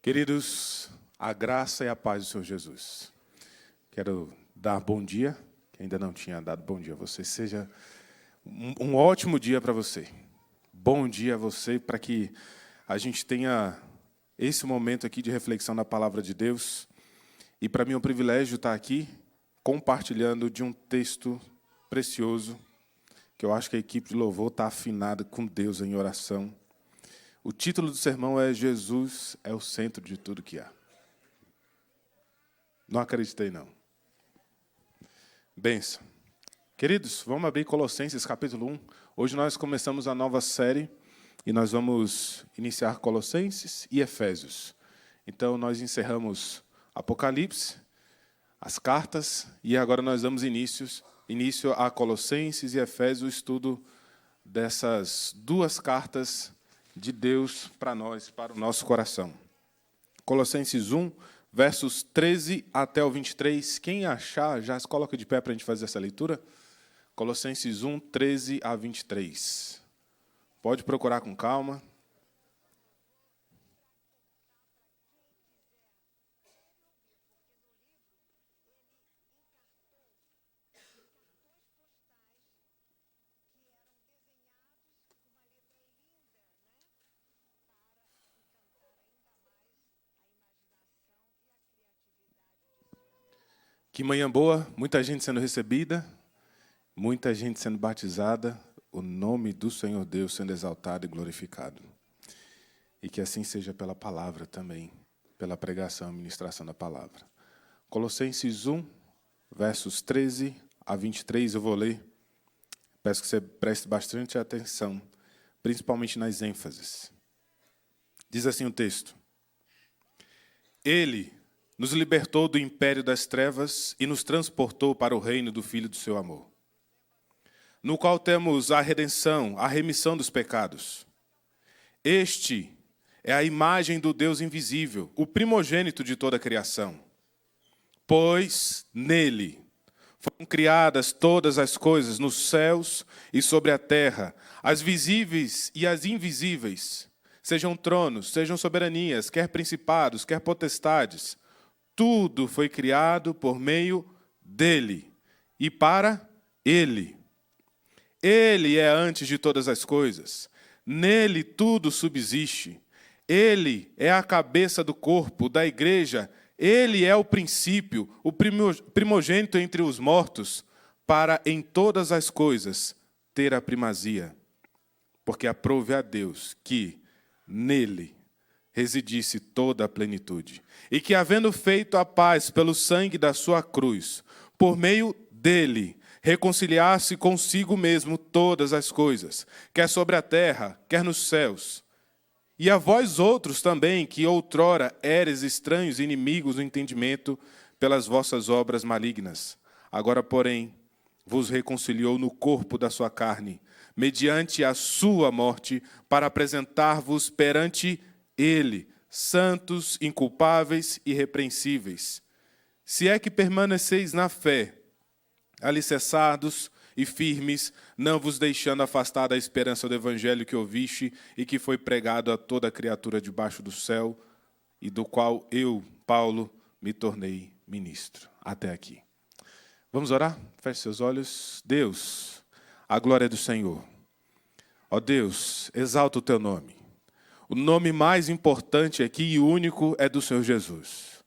Queridos, a graça e a paz do Senhor Jesus. Quero dar bom dia, que ainda não tinha dado bom dia a você. Seja um ótimo dia para você. Bom dia a você, para que a gente tenha esse momento aqui de reflexão na palavra de Deus. E para mim é um privilégio estar aqui compartilhando de um texto precioso, que eu acho que a equipe de louvor está afinada com Deus em oração. O título do sermão é Jesus é o centro de tudo que há. Não acreditei, não. Benção. Queridos, vamos abrir Colossenses capítulo 1. Hoje nós começamos a nova série e nós vamos iniciar Colossenses e Efésios. Então nós encerramos Apocalipse, as cartas, e agora nós damos início a Colossenses e Efésios, o estudo dessas duas cartas de Deus para nós, para o nosso coração. Colossenses 1, versos 13 até o 23. Quem achar, já se coloca de pé para a gente fazer essa leitura. Colossenses 1, 13 a 23. Pode procurar com calma. Que manhã boa, muita gente sendo recebida, muita gente sendo batizada, o nome do Senhor Deus sendo exaltado e glorificado. E que assim seja pela palavra também, pela pregação e ministração da palavra. Colossenses 1, versos 13 a 23, eu vou ler. Peço que você preste bastante atenção, principalmente nas ênfases. Diz assim o texto: Ele nos libertou do império das trevas e nos transportou para o reino do Filho do seu amor, no qual temos a redenção, a remissão dos pecados. Este é a imagem do Deus invisível, o primogênito de toda a criação. Pois nele foram criadas todas as coisas nos céus e sobre a terra, as visíveis e as invisíveis, sejam tronos, sejam soberanias, quer principados, quer potestades. Tudo foi criado por meio dele e para ele. Ele é antes de todas as coisas. Nele tudo subsiste. Ele é a cabeça do corpo, da igreja. Ele é o princípio, o primogênito entre os mortos, para em todas as coisas ter a primazia. Porque aprove a Deus que nele residisse toda a plenitude, e que, havendo feito a paz pelo sangue da sua cruz, por meio dele, reconciliasse consigo mesmo todas as coisas, quer sobre a terra, quer nos céus. E a vós outros também, que outrora éreis estranhos e inimigos do entendimento pelas vossas obras malignas, agora, porém, vos reconciliou no corpo da sua carne, mediante a sua morte, para apresentar-vos perante ele, santos, inculpáveis e irrepreensíveis. Se é que permaneceis na fé, alicerçados e firmes, não vos deixando afastar da esperança do evangelho que ouviste e que foi pregado a toda criatura debaixo do céu, e do qual eu, Paulo, me tornei ministro. Até aqui. Vamos orar? Feche seus olhos. Deus, a glória do Senhor. Ó Deus, exalta o teu nome. O nome mais importante aqui e único é do Senhor Jesus.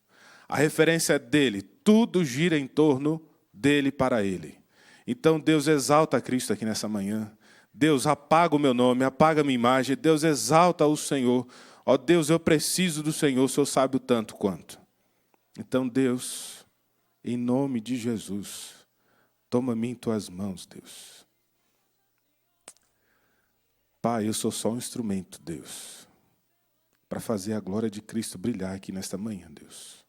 A referência é dele, tudo gira em torno dele para ele. Então Deus exalta a Cristo aqui nessa manhã. Deus apaga o meu nome, apaga a minha imagem. Deus exalta o Senhor. Ó Deus, eu preciso do Senhor, o Senhor sabe o tanto quanto. Então Deus, em nome de Jesus, toma-me em tuas mãos, Deus. Pai, eu sou só um instrumento, Deus, para fazer a glória de Cristo brilhar aqui nesta manhã, Deus.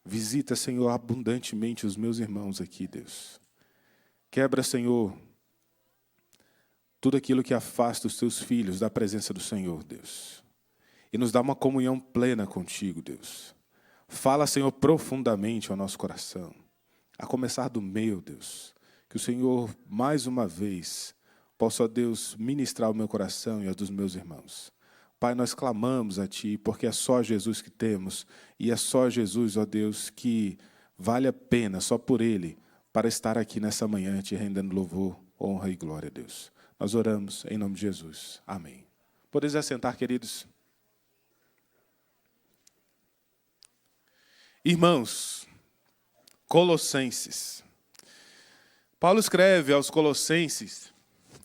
Visita, Senhor, abundantemente os meus irmãos aqui, Deus. Quebra, Senhor, tudo aquilo que afasta os teus filhos da presença do Senhor, Deus. E nos dá uma comunhão plena contigo, Deus. Fala, Senhor, profundamente ao nosso coração. A começar do meu, Deus. Que o Senhor, mais uma vez, possa, Deus, ministrar o meu coração e a dos meus irmãos. Pai, nós clamamos a Ti, porque é só Jesus que temos, e é só Jesus, ó Deus, que vale a pena, só por Ele, para estar aqui nessa manhã, Te rendendo louvor, honra e glória a Deus. Nós oramos em nome de Jesus. Amém. Podeis assentar, queridos? Irmãos, Colossenses. Paulo escreve aos Colossenses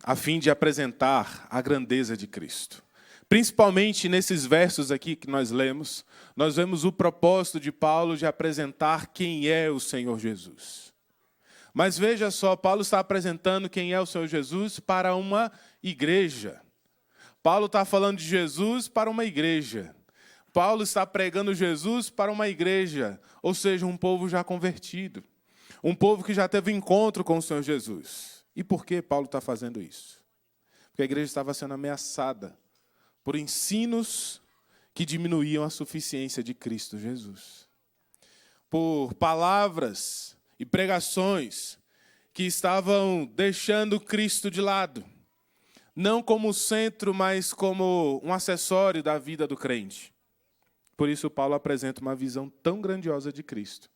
a fim de apresentar a grandeza de Cristo. Principalmente nesses versos aqui que nós lemos, nós vemos o propósito de Paulo de apresentar quem é o Senhor Jesus. Mas veja só, Paulo está apresentando quem é o Senhor Jesus para uma igreja. Paulo está falando de Jesus para uma igreja. Paulo está pregando Jesus para uma igreja, ou seja, um povo já convertido. Um povo que já teve encontro com o Senhor Jesus. E por que Paulo está fazendo isso? Porque a igreja estava sendo ameaçada por ensinos que diminuíam a suficiência de Cristo Jesus. Por palavras e pregações que estavam deixando Cristo de lado. Não como centro, mas como um acessório da vida do crente. Por isso Paulo apresenta uma visão tão grandiosa de Cristo,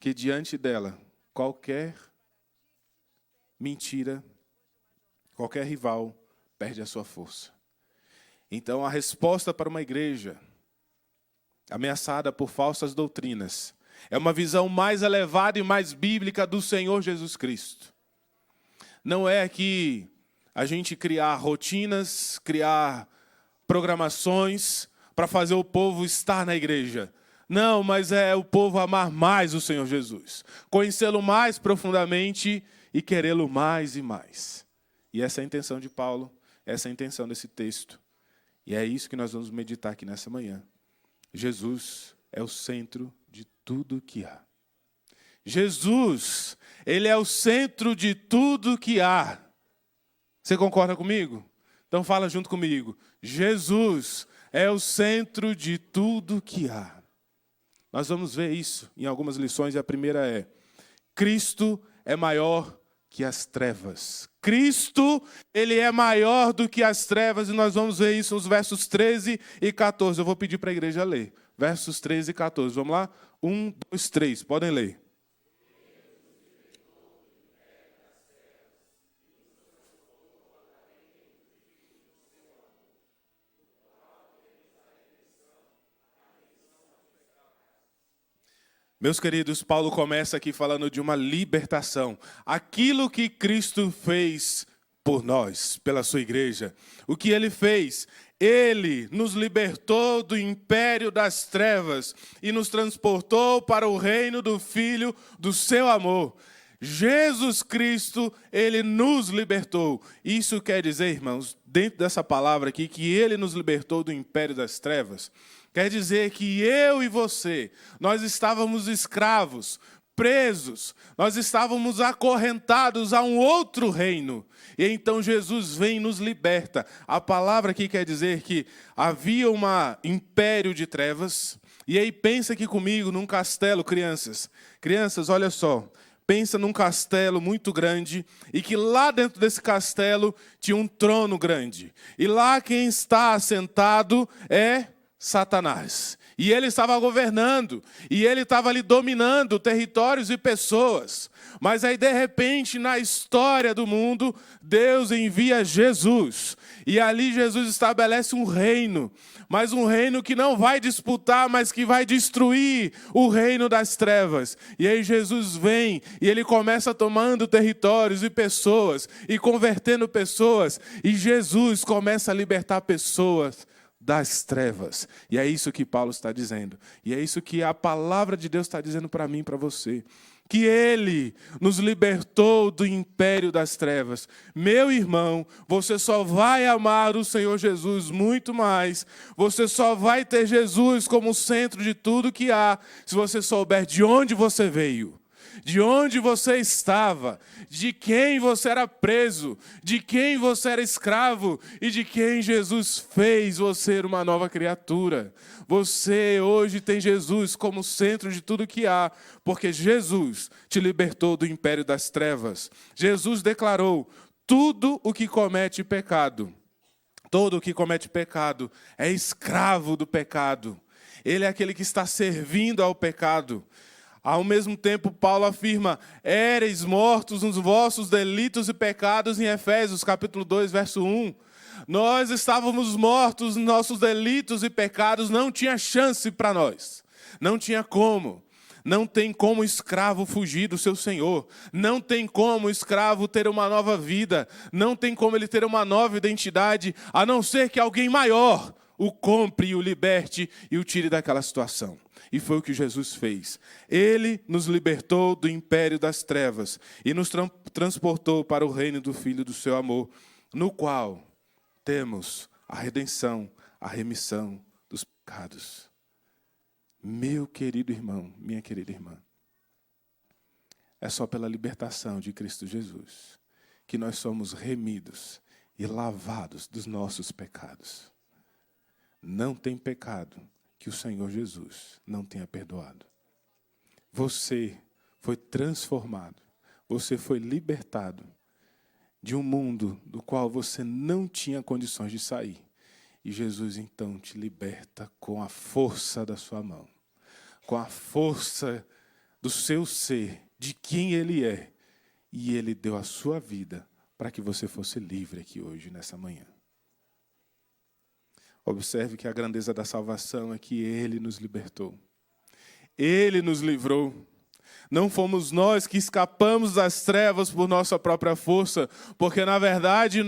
que diante dela, qualquer mentira, qualquer rival, perde a sua força. Então, a resposta para uma igreja ameaçada por falsas doutrinas é uma visão mais elevada e mais bíblica do Senhor Jesus Cristo. Não é que a gente criar rotinas, criar programações para fazer o povo estar na igreja. Não, mas é o povo amar mais o Senhor Jesus, conhecê-lo mais profundamente e querê-lo mais e mais. E essa é a intenção de Paulo, essa é a intenção desse texto. E é isso que nós vamos meditar aqui nessa manhã. Jesus é o centro de tudo que há. Jesus, Ele é o centro de tudo que há. Você concorda comigo? Então fala junto comigo. Jesus é o centro de tudo que há. Nós vamos ver isso em algumas lições, e a primeira é: Cristo é maior que as trevas. Cristo, Ele é maior do que as trevas, e nós vamos ver isso nos versos 13 e 14. Eu vou pedir para a igreja ler. Versos 13 e 14. Vamos lá? 1, 2, 3. Podem ler. Meus queridos, Paulo começa aqui falando de uma libertação. Aquilo que Cristo fez por nós, pela sua igreja. O que Ele fez? Ele nos libertou do império das trevas e nos transportou para o reino do Filho do seu amor. Jesus Cristo, Ele nos libertou. Isso quer dizer, irmãos, dentro dessa palavra aqui, que Ele nos libertou do império das trevas. Quer dizer que eu e você, nós estávamos escravos, presos, nós estávamos acorrentados a um outro reino. E então Jesus vem e nos liberta. A palavra aqui quer dizer que havia um império de trevas. E aí pensa aqui comigo num castelo, crianças. Crianças, olha só. Pensa num castelo muito grande e que lá dentro desse castelo tinha um trono grande. E lá quem está assentado é Satanás. E ele estava governando, e ele estava ali dominando territórios e pessoas. Mas aí, de repente, na história do mundo, Deus envia Jesus. E ali Jesus estabelece um reino. Mas um reino que não vai disputar, mas que vai destruir o reino das trevas. E aí Jesus vem, e ele começa tomando territórios e pessoas, e convertendo pessoas. E Jesus começa a libertar pessoas das trevas. E é isso que Paulo está dizendo. E é isso que a palavra de Deus está dizendo para mim e para você. Que Ele nos libertou do império das trevas. Meu irmão, você só vai amar o Senhor Jesus muito mais. Você só vai ter Jesus como centro de tudo que há, se você souber de onde você veio. De onde você estava, de quem você era preso, de quem você era escravo e de quem Jesus fez você uma nova criatura. Você hoje tem Jesus como centro de tudo que há, porque Jesus te libertou do império das trevas. Jesus declarou: tudo o que comete pecado, Todo o que comete pecado é escravo do pecado. Ele é aquele que está servindo ao pecado. Ao mesmo tempo, Paulo afirma: éreis mortos nos vossos delitos e pecados, em Efésios, capítulo 2, verso 1. Nós estávamos mortos nos nossos delitos e pecados, não tinha chance para nós. Não tinha como. Não tem como o escravo fugir do seu senhor. Não tem como o escravo ter uma nova vida. Não tem como ele ter uma nova identidade, a não ser que alguém maior o compre e o liberte e o tire daquela situação. E foi o que Jesus fez. Ele nos libertou do império das trevas e nos transportou para o reino do Filho do seu amor, no qual temos a redenção, a remissão dos pecados. Meu querido irmão, minha querida irmã, é só pela libertação de Cristo Jesus que nós somos remidos e lavados dos nossos pecados. Não tem pecado que o Senhor Jesus não tenha perdoado. Você foi transformado, você foi libertado de um mundo do qual você não tinha condições de sair. E Jesus então te liberta com a força da sua mão, com a força do seu ser, de quem Ele é. E Ele deu a sua vida para que você fosse livre aqui hoje, nessa manhã. Observe que a grandeza da salvação é que Ele nos libertou. Ele nos livrou. Não fomos nós que escapamos das trevas por nossa própria força, porque na verdade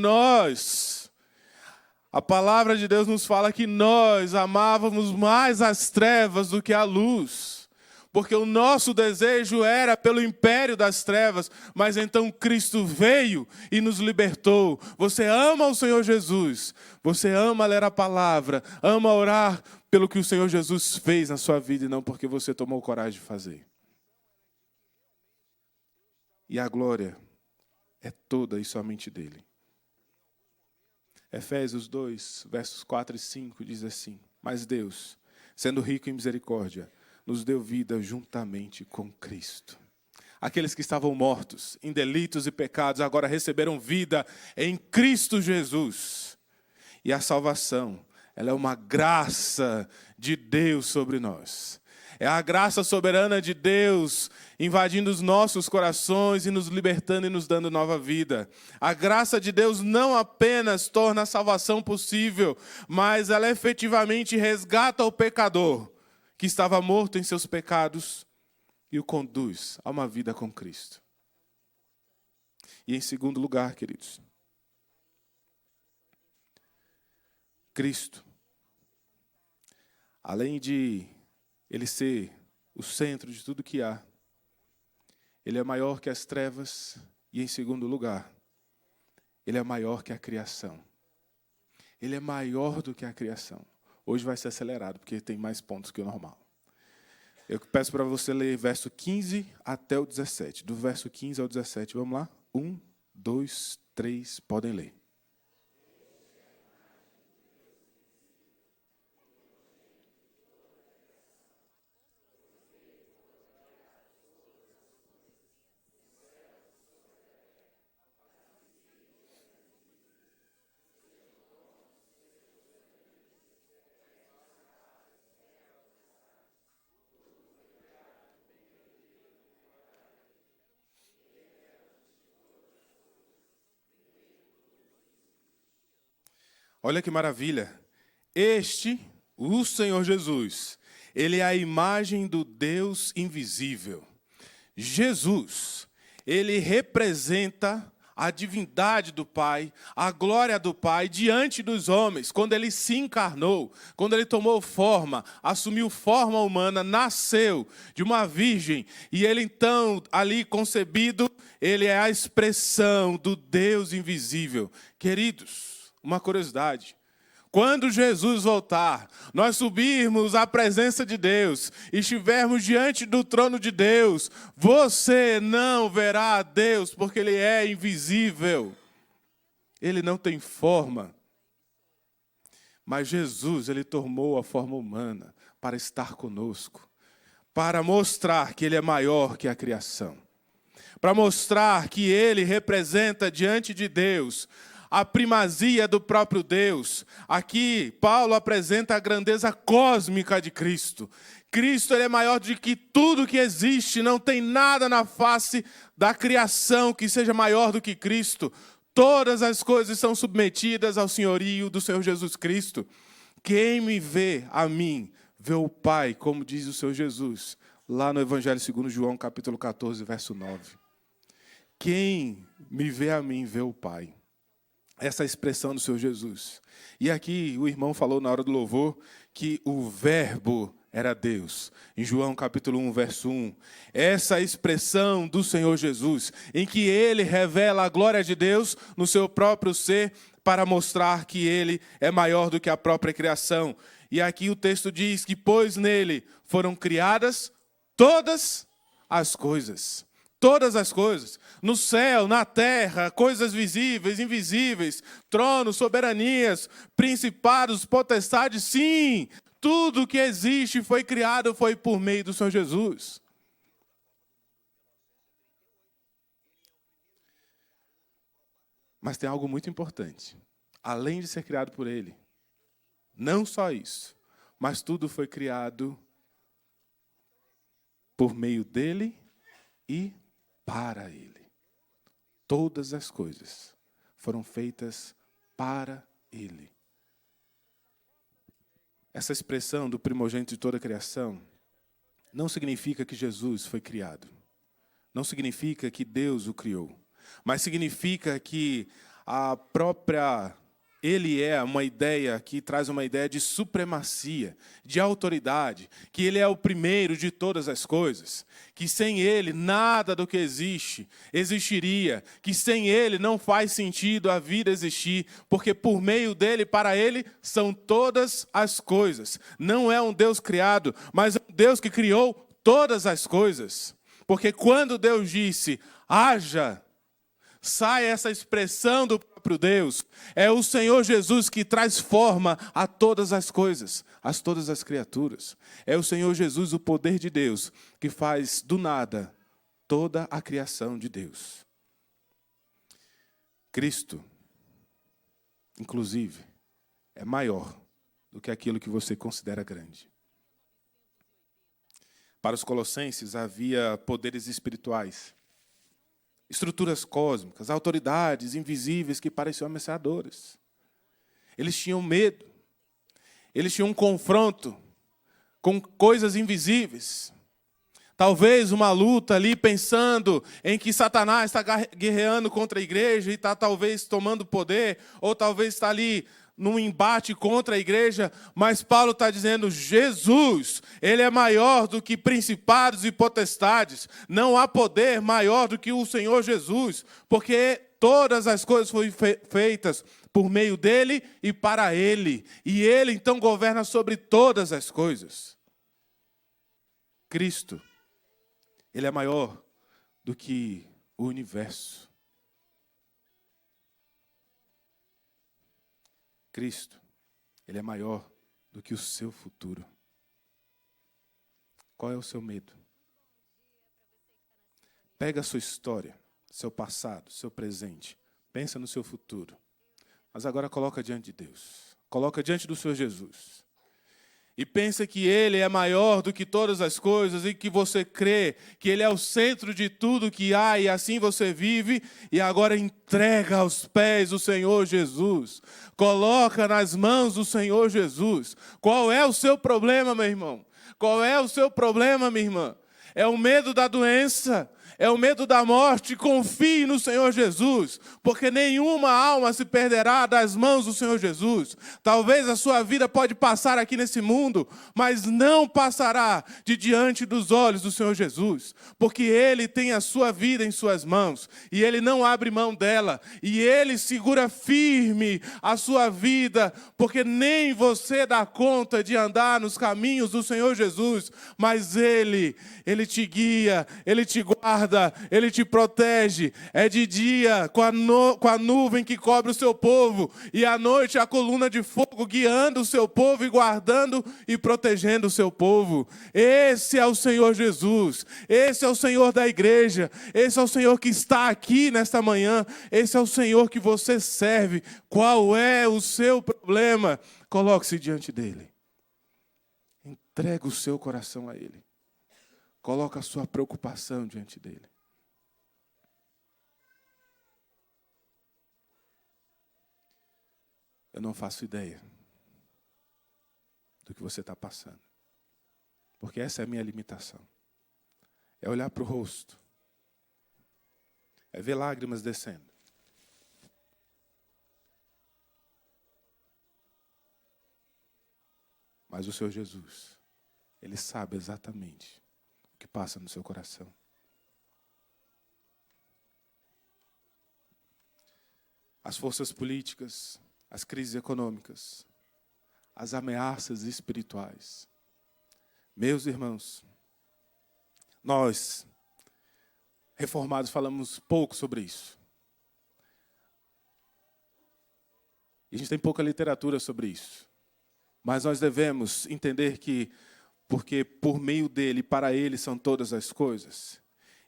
a palavra de Deus nos fala que nós amávamos mais as trevas do que a luz, porque o nosso desejo era pelo império das trevas, mas então Cristo veio e nos libertou. Você ama o Senhor Jesus, você ama ler a palavra, ama orar pelo que o Senhor Jesus fez na sua vida e não porque você tomou coragem de fazer. E a glória é toda e somente dele. Efésios 2, versos 4 e 5 diz assim: mas Deus, sendo rico em misericórdia, nos deu vida juntamente com Cristo. Aqueles que estavam mortos em delitos e pecados agora receberam vida em Cristo Jesus. E a salvação, ela é uma graça de Deus sobre nós. É a graça soberana de Deus invadindo os nossos corações e nos libertando e nos dando nova vida. A graça de Deus não apenas torna a salvação possível, mas ela efetivamente resgata o pecador que estava morto em seus pecados e o conduz a uma vida com Cristo. E em segundo lugar, queridos, Cristo, além de Ele ser o centro de tudo que há, Ele é maior que as trevas e, em segundo lugar, Ele é maior que a criação. Ele é maior do que a criação. Hoje vai ser acelerado, porque tem mais pontos que o normal. Eu peço para você ler verso 15 até o 17. Do verso 15 ao 17, vamos lá? 1, 2, 3, podem ler. Olha que maravilha. O Senhor Jesus, Ele é a imagem do Deus invisível. Jesus, Ele representa a divindade do Pai, a glória do Pai diante dos homens. Quando Ele se encarnou, quando Ele tomou forma, assumiu forma humana, nasceu de uma virgem. E Ele então, ali concebido, Ele é a expressão do Deus invisível. Queridos, uma curiosidade: quando Jesus voltar, nós subirmos à presença de Deus e estivermos diante do trono de Deus, você não verá a Deus, porque Ele é invisível. Ele não tem forma. Mas Jesus, Ele tomou a forma humana para estar conosco, para mostrar que Ele é maior que a criação, para mostrar que Ele representa diante de Deus a primazia do próprio Deus. Aqui, Paulo apresenta a grandeza cósmica de Cristo. Cristo ele é maior do que tudo que existe, não tem nada na face da criação que seja maior do que Cristo. Todas as coisas são submetidas ao senhorio do Senhor Jesus Cristo. Quem me vê a mim, vê o Pai, como diz o Senhor Jesus, lá no Evangelho segundo João, capítulo 14, verso 9. Quem me vê a mim, vê o Pai. Essa é a expressão do Senhor Jesus. E aqui o irmão falou na hora do louvor que o Verbo era Deus. Em João capítulo 1, verso 1. Essa expressão do Senhor Jesus, em que ele revela a glória de Deus no seu próprio ser, para mostrar que ele é maior do que a própria criação. E aqui o texto diz que, pois nele foram criadas todas as coisas. Todas as coisas. No céu, na terra, coisas visíveis, invisíveis, tronos, soberanias, principados, potestades, sim. Tudo que existe foi criado, foi por meio do Senhor Jesus. Mas tem algo muito importante. Além de ser criado por Ele, não só isso, mas tudo foi criado por meio dEle e para Ele. Todas as coisas foram feitas para Ele. Essa expressão do primogênito de toda a criação não significa que Jesus foi criado. Não significa que Deus o criou. Mas significa que a própria... Ele é uma ideia que traz uma ideia de supremacia, de autoridade, que ele é o primeiro de todas as coisas, que sem ele nada do que existe existiria, que sem ele não faz sentido a vida existir, porque por meio dele, para ele, são todas as coisas. Não é um Deus criado, mas é um Deus que criou todas as coisas. Porque quando Deus disse, haja, sai essa expressão do próprio Deus. É o Senhor Jesus que traz forma a todas as coisas, a todas as criaturas. É o Senhor Jesus, o poder de Deus, que faz do nada toda a criação de Deus. Cristo, inclusive, é maior do que aquilo que você considera grande. Para os colossenses havia poderes espirituais, estruturas cósmicas, autoridades invisíveis que pareciam ameaçadoras. Eles tinham medo. Eles tinham um confronto com coisas invisíveis. Talvez uma luta ali pensando em que Satanás está guerreando contra a igreja e está talvez tomando poder, ou talvez está ali num embate contra a igreja, mas Paulo está dizendo, Jesus, ele é maior do que principados e potestades. Não há poder maior do que o Senhor Jesus, porque todas as coisas foram feitas por meio dele e para ele. E ele então governa sobre todas as coisas. Cristo, ele é maior do que o universo. Cristo, ele é maior do que o seu futuro. Qual é o seu medo? Pega a sua história, seu passado, seu presente. Pensa no seu futuro. Mas agora coloca diante de Deus. Coloca diante do Senhor Jesus. E pensa que Ele é maior do que todas as coisas e que você crê que Ele é o centro de tudo que há e assim você vive. E agora entrega aos pés do Senhor Jesus. Coloca nas mãos do Senhor Jesus. Qual é o seu problema, meu irmão? Qual é o seu problema, minha irmã? É o medo da doença? É o medo da morte? Confie no Senhor Jesus, porque nenhuma alma se perderá das mãos do Senhor Jesus. Talvez a sua vida pode passar aqui nesse mundo, mas não passará de diante dos olhos do Senhor Jesus, porque Ele tem a sua vida em suas mãos, e Ele não abre mão dela, e Ele segura firme a sua vida, porque nem você dá conta de andar nos caminhos do Senhor Jesus, mas Ele te guia, Ele te guarda, guarda, Ele te protege. É de dia com a nuvem que cobre o seu povo, e à noite a coluna de fogo guiando o seu povo e guardando e protegendo o seu povo. Esse é o Senhor Jesus, esse é o Senhor da igreja, esse é o Senhor que está aqui nesta manhã, esse é o Senhor que você serve. Qual é o seu problema? Coloque-se diante dele. Entrega o seu coração a ele. Coloque a sua preocupação diante dele. Eu não faço ideia do que você está passando. Porque essa é a minha limitação. É olhar para o rosto. É ver lágrimas descendo. Mas o Senhor Jesus, Ele sabe exatamente o que passa no seu coração. As forças políticas, as crises econômicas, as ameaças espirituais. Meus irmãos, nós, reformados, falamos pouco sobre isso. E a gente tem pouca literatura sobre isso. Mas nós devemos entender que, porque por meio dele, para ele são todas as coisas.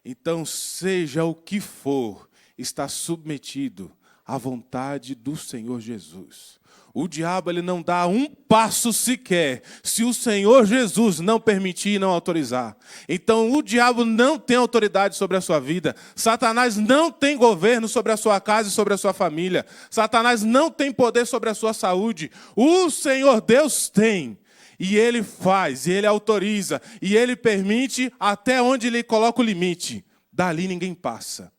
Então, seja o que for, está submetido à vontade do Senhor Jesus. O diabo, ele não dá um passo sequer se o Senhor Jesus não permitir e não autorizar. Então, o diabo não tem autoridade sobre a sua vida. Satanás não tem governo sobre a sua casa e sobre a sua família. Satanás não tem poder sobre a sua saúde. O Senhor Deus tem. E Ele faz, e Ele autoriza, e Ele permite até onde Ele coloca o limite. Dali ninguém passa.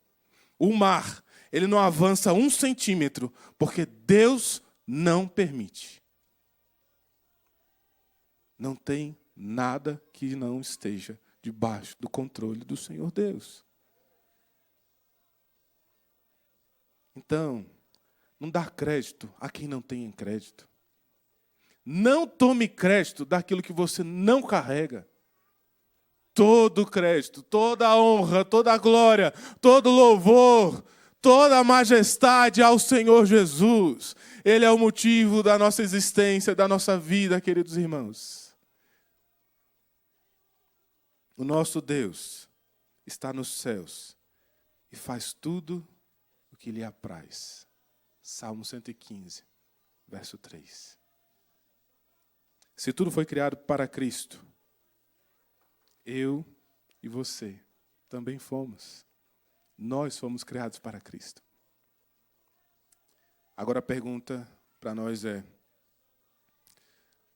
O mar, ele não avança 1 centímetro, porque Deus não permite. Não tem nada que não esteja debaixo do controle do Senhor Deus. Então, não dá crédito a quem não tem crédito. Não tome crédito daquilo que você não carrega. Todo crédito, toda a honra, toda a glória, todo louvor, toda a majestade ao Senhor Jesus. Ele é o motivo da nossa existência, da nossa vida, queridos irmãos. O nosso Deus está nos céus e faz tudo o que lhe apraz. Salmo 115, verso 3. Se tudo foi criado para Cristo, eu e você também fomos. Nós fomos criados para Cristo. Agora a pergunta para nós é: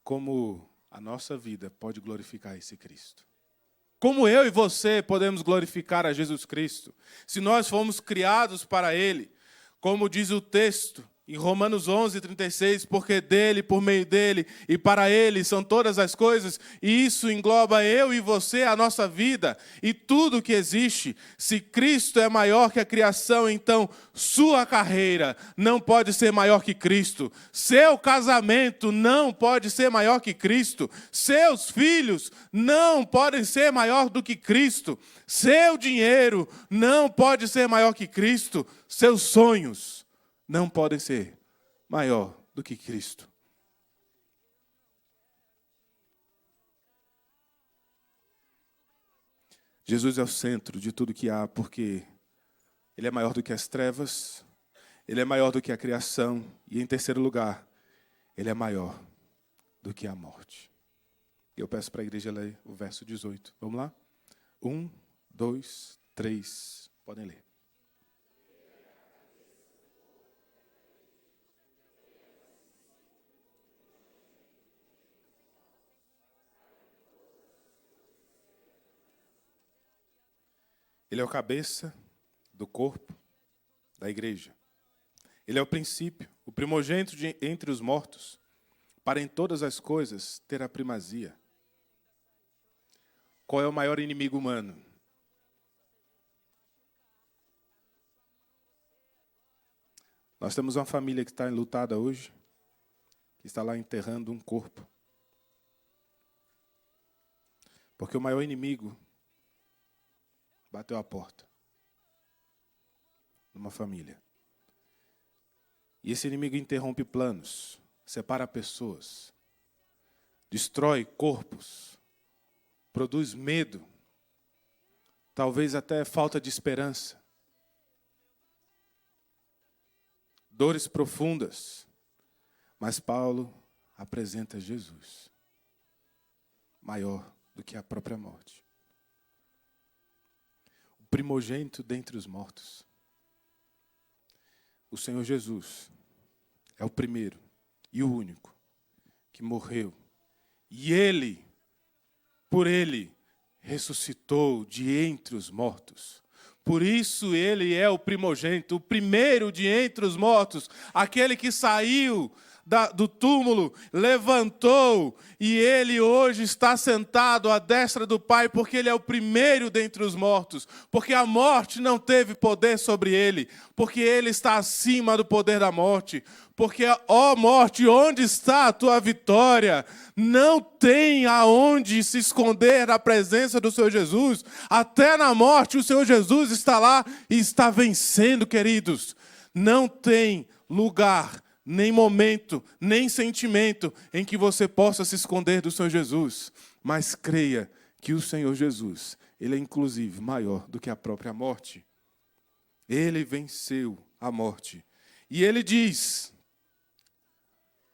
como a nossa vida pode glorificar esse Cristo? Como eu e você podemos glorificar a Jesus Cristo? Se nós fomos criados para Ele, como diz o texto em Romanos 11:36, porque dele, por meio dele e para ele são todas as coisas, e isso engloba eu e você, a nossa vida e tudo que existe. Se Cristo é maior que a criação, então sua carreira não pode ser maior que Cristo. Seu casamento não pode ser maior que Cristo. Seus filhos não podem ser maior do que Cristo. Seu dinheiro não pode ser maior que Cristo. Seus sonhos não podem ser maior do que Cristo. Jesus é o centro de tudo que há, porque Ele é maior do que as trevas, Ele é maior do que a criação, e em terceiro lugar, Ele é maior do que a morte. Eu peço para a igreja ler o verso 18. Vamos lá? 1, 2, 3. Podem ler. Ele é o cabeça do corpo da igreja. Ele é o princípio, o primogênito entre os mortos, para em todas as coisas ter a primazia. Qual é o maior inimigo humano? Nós temos uma família que está enlutada hoje, que está lá enterrando um corpo. Porque o maior inimigo bateu a porta. Numa família. E esse inimigo interrompe planos, separa pessoas, destrói corpos, produz medo, talvez até falta de esperança, dores profundas. Mas Paulo apresenta Jesus, maior do que a própria morte. O primogênito dentre os mortos. O Senhor Jesus é o primeiro e o único que morreu. E Ele, por Ele, ressuscitou de entre os mortos. Por isso Ele é o primogênito, o primeiro de entre os mortos, aquele que saiu do túmulo, levantou, e Ele hoje está sentado à destra do Pai, porque Ele é o primeiro dentre os mortos, porque a morte não teve poder sobre Ele, porque Ele está acima do poder da morte, porque, ó morte, onde está a tua vitória? Não tem aonde se esconder na presença do Senhor Jesus, até na morte o Senhor Jesus está lá e está vencendo, queridos. Não tem lugar, nem momento, nem sentimento em que você possa se esconder do Senhor Jesus. Mas creia que o Senhor Jesus, Ele é inclusive maior do que a própria morte. Ele venceu a morte. E Ele diz,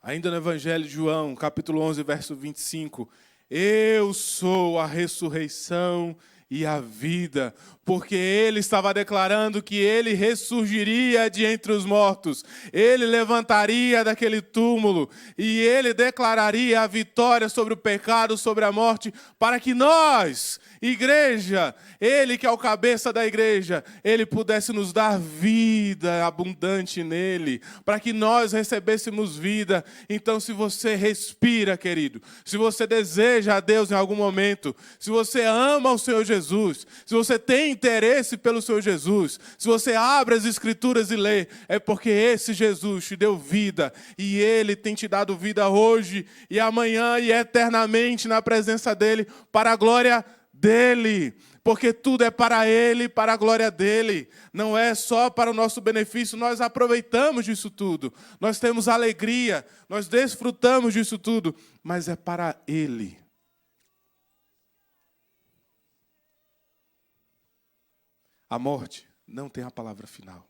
ainda no Evangelho de João, capítulo 11, verso 25, eu sou a ressurreição e a vida, porque Ele estava declarando que Ele ressurgiria de entre os mortos, Ele levantaria daquele túmulo, e Ele declararia a vitória sobre o pecado, sobre a morte, para que nós, igreja, Ele que é o cabeça da igreja, Ele pudesse nos dar vida abundante nele, para que nós recebêssemos vida. Então, se você respira, querido, se você deseja a Deus em algum momento, se você ama o Senhor Jesus, se você tem interesse pelo Senhor Jesus, se você abre as Escrituras e lê, é porque esse Jesus te deu vida, e Ele tem te dado vida hoje, e amanhã, e eternamente na presença dEle, para a glória dEle. Porque tudo é para Ele, para a glória dEle. Não é só para o nosso benefício, nós aproveitamos disso tudo. Nós temos alegria, nós desfrutamos disso tudo, mas é para Ele. A morte não tem a palavra final.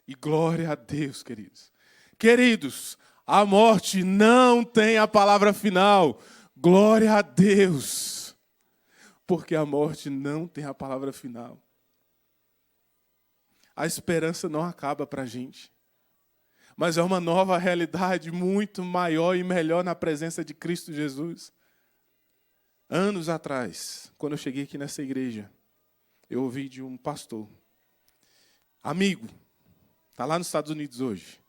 E glória a Deus, queridos. Queridos, a morte não tem a palavra final. Glória a Deus. Porque a morte não tem a palavra final. A esperança não acaba para a gente. Mas é uma nova realidade muito maior e melhor na presença de Cristo Jesus. Anos atrás, quando eu cheguei aqui nessa igreja, eu ouvi de um pastor, amigo, está lá nos Estados Unidos hoje.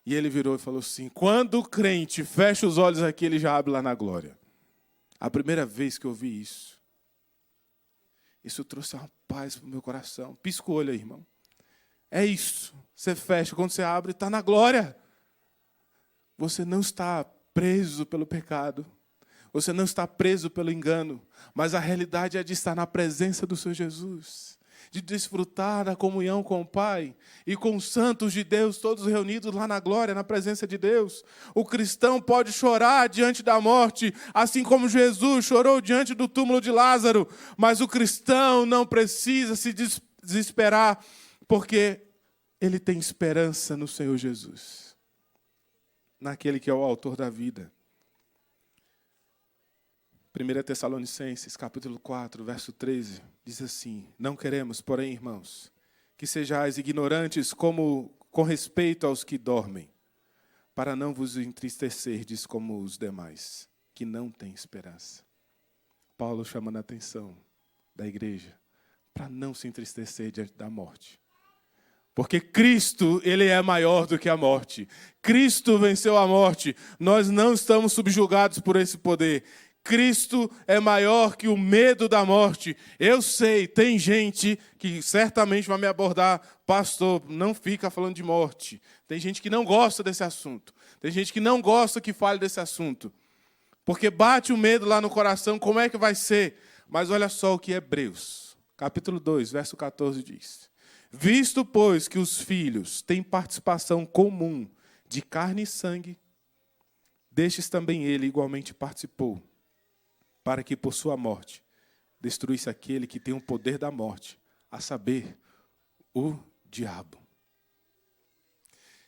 E ele virou e falou assim, quando o crente fecha os olhos aqui, ele já abre lá na glória. A primeira vez que eu ouvi isso, isso trouxe uma paz para o meu coração. Pisca o olho aí, irmão. É isso. Você fecha, quando você abre, está na glória. Você não está preso pelo pecado. Você não está preso pelo engano. Mas a realidade é de estar na presença do Senhor Jesus. De desfrutar da comunhão com o Pai. E com os santos de Deus, todos reunidos lá na glória, na presença de Deus. O cristão pode chorar diante da morte, assim como Jesus chorou diante do túmulo de Lázaro. Mas o cristão não precisa se desesperar, porque ele tem esperança no Senhor Jesus. Naquele que é o autor da vida. 1 Tessalonicenses, capítulo 4, verso 13, diz assim, não queremos, porém, irmãos, que sejais ignorantes com respeito aos que dormem, para não vos entristecerdes como os demais, que não têm esperança. Paulo chamando a atenção da igreja, para não se entristecer diante da morte. Porque Cristo, Ele é maior do que a morte. Cristo venceu a morte. Nós não estamos subjugados por esse poder. Cristo é maior que o medo da morte. Eu sei, tem gente que certamente vai me abordar, pastor, não fica falando de morte. Tem gente que não gosta desse assunto. Tem gente que não gosta que fale desse assunto. Porque bate o medo lá no coração, como é que vai ser? Mas olha só o que Hebreus, capítulo 2, verso 14 diz: Visto, pois, que os filhos têm participação comum de carne e sangue, destes também ele igualmente participou, para que por sua morte destruísse aquele que tem o poder da morte, a saber, o diabo.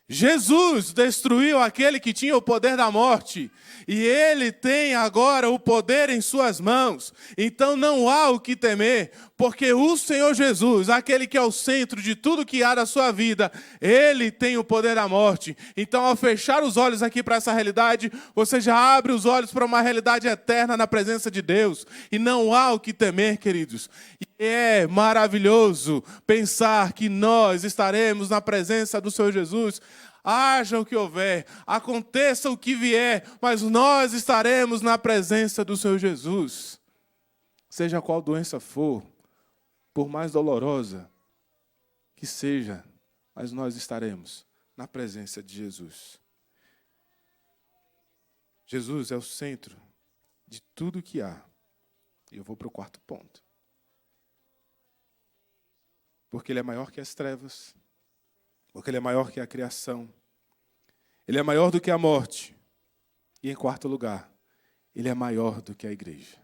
Jesus destruiu aquele que tinha o poder da morte, e ele tem agora o poder em suas mãos. Então não há o que temer, porque o Senhor Jesus, aquele que é o centro de tudo que há da sua vida, ele tem o poder da morte. Então, ao fechar os olhos aqui para essa realidade, você já abre os olhos para uma realidade eterna na presença de Deus, e não há o que temer, queridos. E é maravilhoso pensar que nós estaremos na presença do Senhor Jesus. Haja o que houver, aconteça o que vier, mas nós estaremos na presença do Senhor Jesus. Seja qual doença for, por mais dolorosa que seja, mas nós estaremos na presença de Jesus. Jesus é o centro de tudo que há. E eu vou para o quarto ponto. Porque Ele é maior que as trevas, porque Ele é maior que a criação, Ele é maior do que a morte. E em quarto lugar, Ele é maior do que a igreja.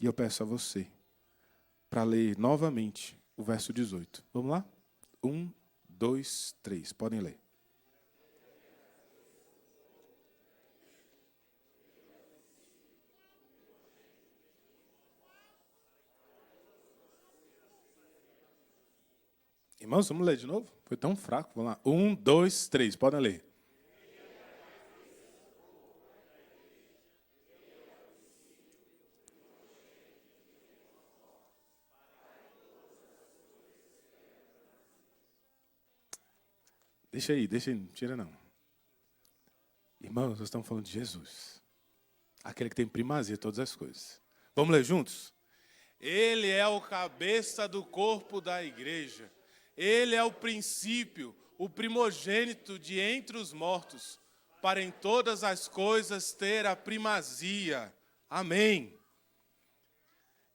E eu peço a você para ler novamente o verso 18. Vamos lá? 1, 2, 3. Podem ler. Irmãos, vamos ler de novo? Foi tão fraco. Vamos lá. 1, 2, 3. Podem ler. Deixa aí, não tira não. Irmãos, nós estamos falando de Jesus. Aquele que tem primazia de todas as coisas. Vamos ler juntos? Ele é o cabeça do corpo da igreja. Ele é o princípio, o primogênito de entre os mortos, para em todas as coisas ter a primazia. Amém.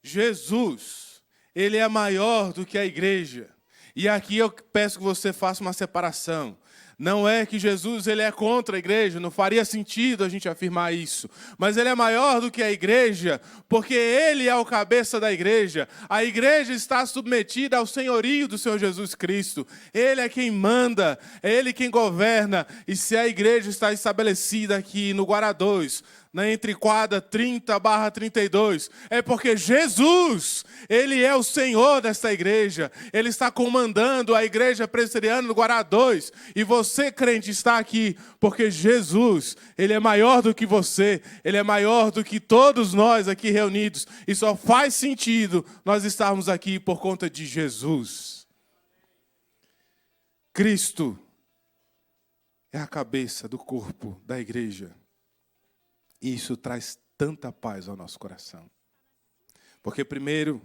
Jesus, Ele é maior do que a igreja. E aqui eu peço que você faça uma separação. Não é que Jesus ele é contra a igreja, não faria sentido a gente afirmar isso. Mas ele é maior do que a igreja, porque ele é o cabeça da igreja. A igreja está submetida ao senhorio do Senhor Jesus Cristo. Ele é quem manda, é ele quem governa. E se a igreja está estabelecida aqui no Guará 2, na entrequadra 30/32, é porque Jesus, Ele é o Senhor desta igreja. Ele está comandando a igreja presbiteriana do Guará 2. E você, crente, está aqui porque Jesus, Ele é maior do que você. Ele é maior do que todos nós aqui reunidos. E só faz sentido nós estarmos aqui por conta de Jesus. Cristo é a cabeça do corpo da igreja. E isso traz tanta paz ao nosso coração. Porque primeiro,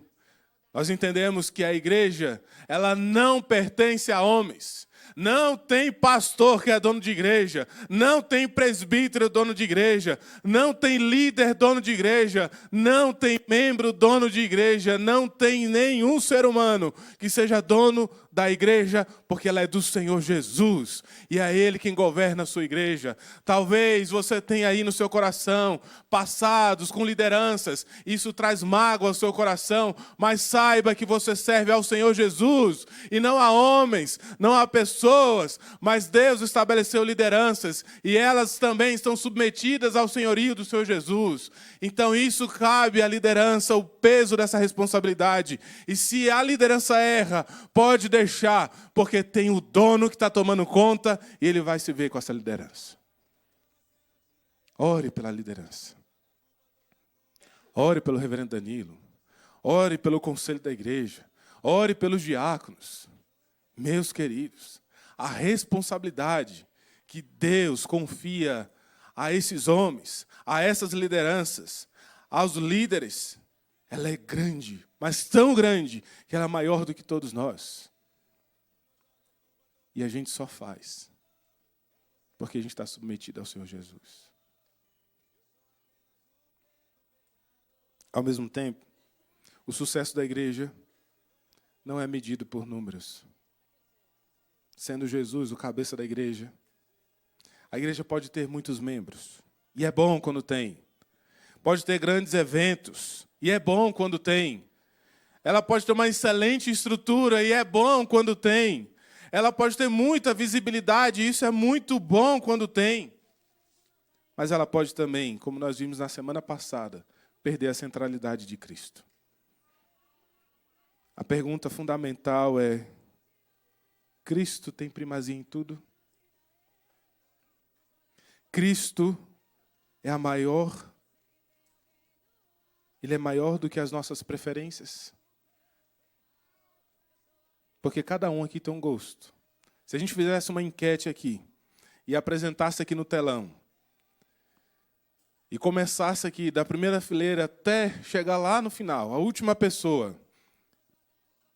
nós entendemos que a igreja, ela não pertence a homens. Não tem pastor que é dono de igreja, não tem presbítero dono de igreja, não tem líder dono de igreja, não tem membro dono de igreja, não tem nenhum ser humano que seja dono da igreja, porque ela é do Senhor Jesus, e é Ele quem governa a sua igreja. Talvez você tenha aí no seu coração passados com lideranças, isso traz mágoa ao seu coração, mas saiba que você serve ao Senhor Jesus, e não a homens, não a pessoas, mas Deus estabeleceu lideranças, e elas também estão submetidas ao senhorio do Senhor Jesus. Então isso cabe à liderança, o peso dessa responsabilidade, e se a liderança erra, pode deixar, porque tem o dono que está tomando conta e ele vai se ver com essa liderança. Ore pela liderança. Ore pelo reverendo Danilo. Ore pelo conselho da igreja. Ore pelos diáconos. Meus queridos, a responsabilidade que Deus confia a esses homens, a essas lideranças, aos líderes, ela é grande, mas tão grande que ela é maior do que todos nós. E a gente só faz porque a gente está submetido ao Senhor Jesus. Ao mesmo tempo, o sucesso da igreja não é medido por números. Sendo Jesus o cabeça da igreja, a igreja pode ter muitos membros, e é bom quando tem. Pode ter grandes eventos, e é bom quando tem. Ela pode ter uma excelente estrutura, e é bom quando tem. Ela pode ter muita visibilidade, e isso é muito bom quando tem. Mas ela pode também, como nós vimos na semana passada, perder a centralidade de Cristo. A pergunta fundamental é: Cristo tem primazia em tudo? Cristo é a maior? Ele é maior do que as nossas preferências? Porque cada um aqui tem um gosto. Se a gente fizesse uma enquete aqui e apresentasse aqui no telão, e começasse aqui da primeira fileira até chegar lá no final, a última pessoa,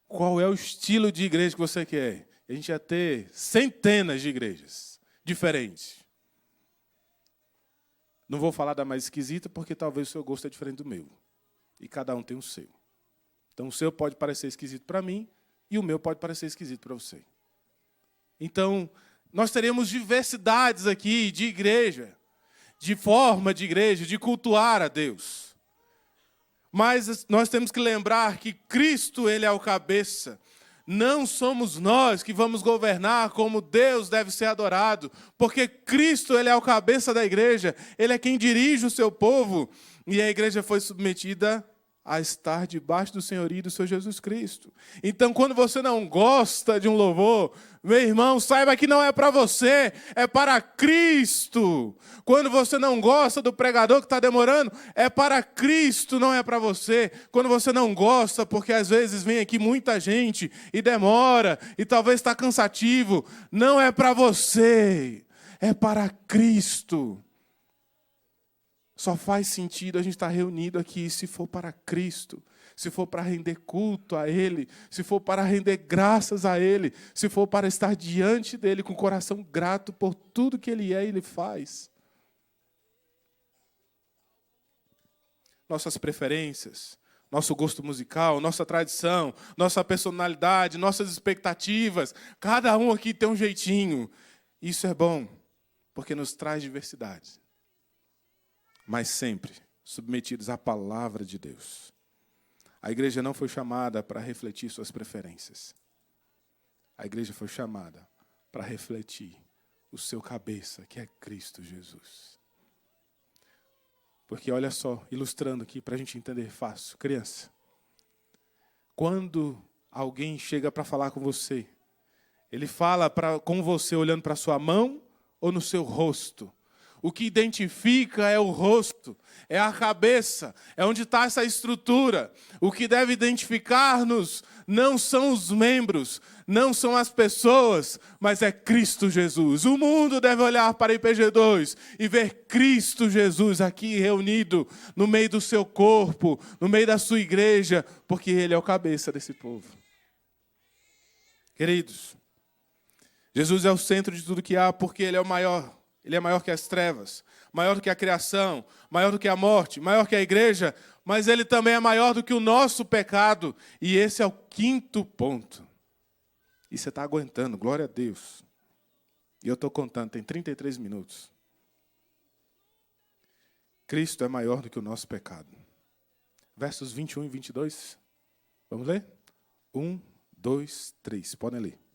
qual é o estilo de igreja que você quer? A gente ia ter centenas de igrejas diferentes. Não vou falar da mais esquisita, porque talvez o seu gosto é diferente do meu. E cada um tem o seu. Então o seu pode parecer esquisito para mim, e o meu pode parecer esquisito para você. Então, nós teremos diversidades aqui de igreja, de forma de igreja, de cultuar a Deus. Mas nós temos que lembrar que Cristo, Ele é o cabeça. Não somos nós que vamos governar como Deus deve ser adorado, porque Cristo, Ele é o cabeça da igreja, Ele é quem dirige o seu povo, e a igreja foi submetida a estar debaixo do senhorio do Senhor Jesus Cristo. Então, quando você não gosta de um louvor, meu irmão, saiba que não é para você, é para Cristo. Quando você não gosta do pregador que está demorando, é para Cristo, não é para você. Quando você não gosta, porque às vezes vem aqui muita gente e demora, e talvez está cansativo, não é para você, é para Cristo. Só faz sentido a gente estar reunido aqui se for para Cristo, se for para render culto a Ele, se for para render graças a Ele, se for para estar diante dEle com o coração grato por tudo que Ele é e Ele faz. Nossas preferências, nosso gosto musical, nossa tradição, nossa personalidade, nossas expectativas, cada um aqui tem um jeitinho. Isso é bom, porque nos traz diversidade. Mas sempre submetidos à palavra de Deus. A igreja não foi chamada para refletir suas preferências. A igreja foi chamada para refletir o seu cabeça, que é Cristo Jesus. Porque olha só, ilustrando aqui para a gente entender fácil. Criança, quando alguém chega para falar com você, ele fala com você olhando para a sua mão ou no seu rosto? O que identifica é o rosto, é a cabeça, é onde está essa estrutura. O que deve identificar-nos não são os membros, não são as pessoas, mas é Cristo Jesus. O mundo deve olhar para IPG2 e ver Cristo Jesus aqui reunido no meio do seu corpo, no meio da sua igreja, porque Ele é o cabeça desse povo. Queridos, Jesus é o centro de tudo que há, porque Ele é o maior. Ele é maior que as trevas, maior do que a criação, maior do que a morte, maior que a igreja, mas Ele também é maior do que o nosso pecado. E esse é o quinto ponto. E você está aguentando, glória a Deus. E eu estou contando, tem 33 minutos. Cristo é maior do que o nosso pecado. Versos 21 e 22. Vamos ler? 1, 2, 3. Podem ler.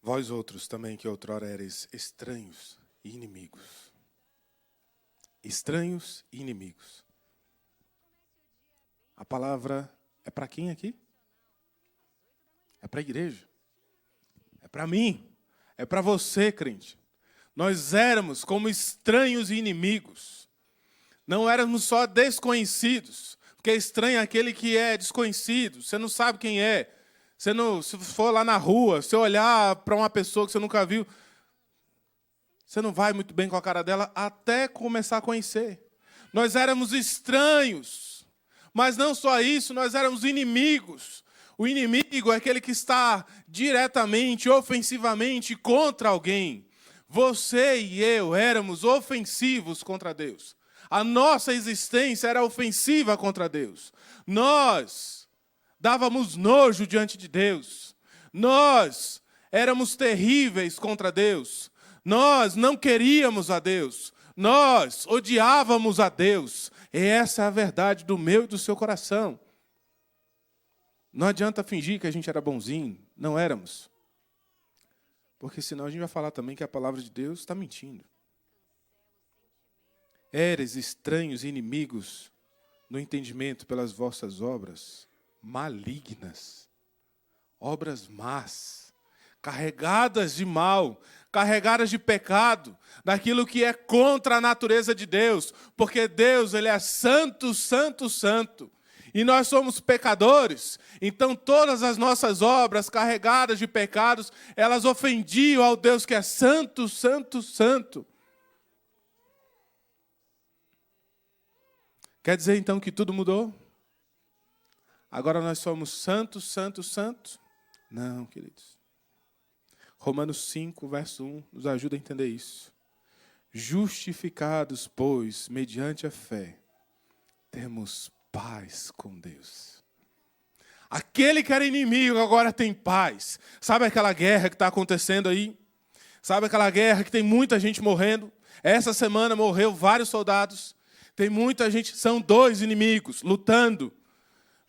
Vós outros também que outrora erais estranhos e inimigos. Estranhos e inimigos. A palavra é para quem aqui? É para a igreja. É para mim. É para você, crente. Nós éramos como estranhos e inimigos. Não éramos só desconhecidos. Porque estranho é aquele que é desconhecido. Você não sabe quem é. Se for lá na rua, se olhar para uma pessoa que você nunca viu, Você não vai muito bem com a cara dela até começar a conhecer. Nós éramos estranhos. Mas não só isso, nós éramos inimigos. O inimigo é aquele que está diretamente, ofensivamente contra alguém. Você e eu éramos ofensivos contra Deus. A nossa existência era ofensiva contra Deus. Nós dávamos nojo diante de Deus. Nós éramos terríveis contra Deus. Nós não queríamos a Deus. Nós odiávamos a Deus. E essa é a verdade do meu e do seu coração. Não adianta fingir que a gente era bonzinho. Não éramos. Porque senão a gente vai falar também que a palavra de Deus está mentindo. Éreis estranhos e inimigos no entendimento pelas vossas obras malignas, obras más, carregadas de mal, carregadas de pecado, daquilo que é contra a natureza de Deus, porque Deus, Ele é santo, santo, santo, e nós somos pecadores, então todas as nossas obras carregadas de pecados, elas ofendiam ao Deus que é santo, santo, santo. Quer dizer, então, que tudo mudou? Agora nós somos santos, santos, santos? Não, queridos. Romanos 5, verso 1, nos ajuda a entender isso. Justificados, pois, mediante a fé, temos paz com Deus. Aquele que era inimigo agora tem paz. Sabe aquela guerra que está acontecendo aí? Sabe aquela guerra que tem muita gente morrendo? Essa semana morreu vários soldados. Tem muita gente, são dois inimigos lutando.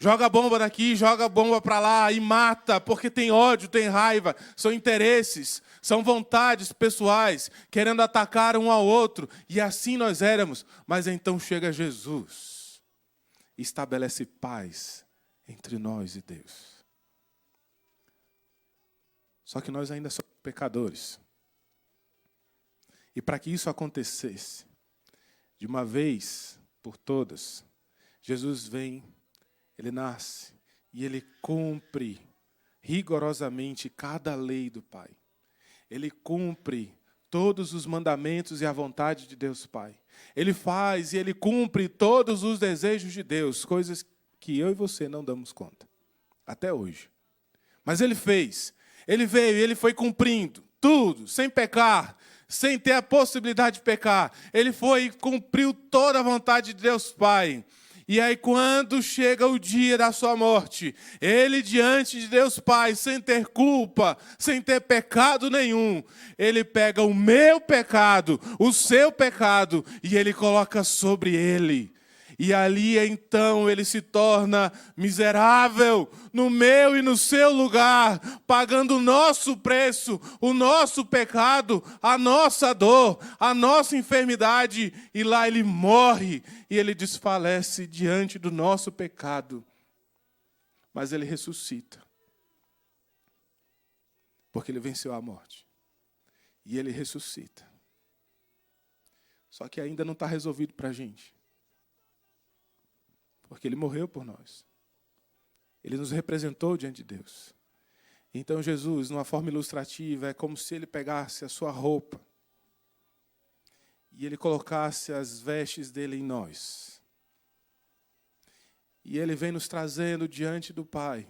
Joga bomba daqui, joga bomba para lá e mata, porque tem ódio, tem raiva. São interesses, são vontades pessoais, querendo atacar um ao outro. E assim nós éramos. Mas então chega Jesus e estabelece paz entre nós e Deus. Só que nós ainda somos pecadores. E para que isso acontecesse, de uma vez por todas, Jesus vem, Ele nasce e Ele cumpre rigorosamente cada lei do Pai. Ele cumpre todos os mandamentos e a vontade de Deus Pai. Ele faz e Ele cumpre todos os desejos de Deus, coisas que eu e você não damos conta, até hoje. Mas Ele fez, Ele veio e Ele foi cumprindo tudo, sem pecar, sem ter a possibilidade de pecar. Ele foi e cumpriu toda a vontade de Deus Pai. E aí, quando chega o dia da sua morte, Ele diante de Deus Pai, sem ter culpa, sem ter pecado nenhum, Ele pega o meu pecado, o seu pecado, e Ele coloca sobre Ele. E ali, então, Ele se torna miserável no meu e no seu lugar, pagando o nosso preço, o nosso pecado, a nossa dor, a nossa enfermidade. E lá Ele morre e Ele desfalece diante do nosso pecado. Mas Ele ressuscita, porque Ele venceu a morte. E Ele ressuscita. Só que ainda não está resolvido para a gente. Porque Ele morreu por nós. Ele nos representou diante de Deus. Então Jesus, numa forma ilustrativa, é como se Ele pegasse a sua roupa e Ele colocasse as vestes dEle em nós. E Ele vem nos trazendo diante do Pai.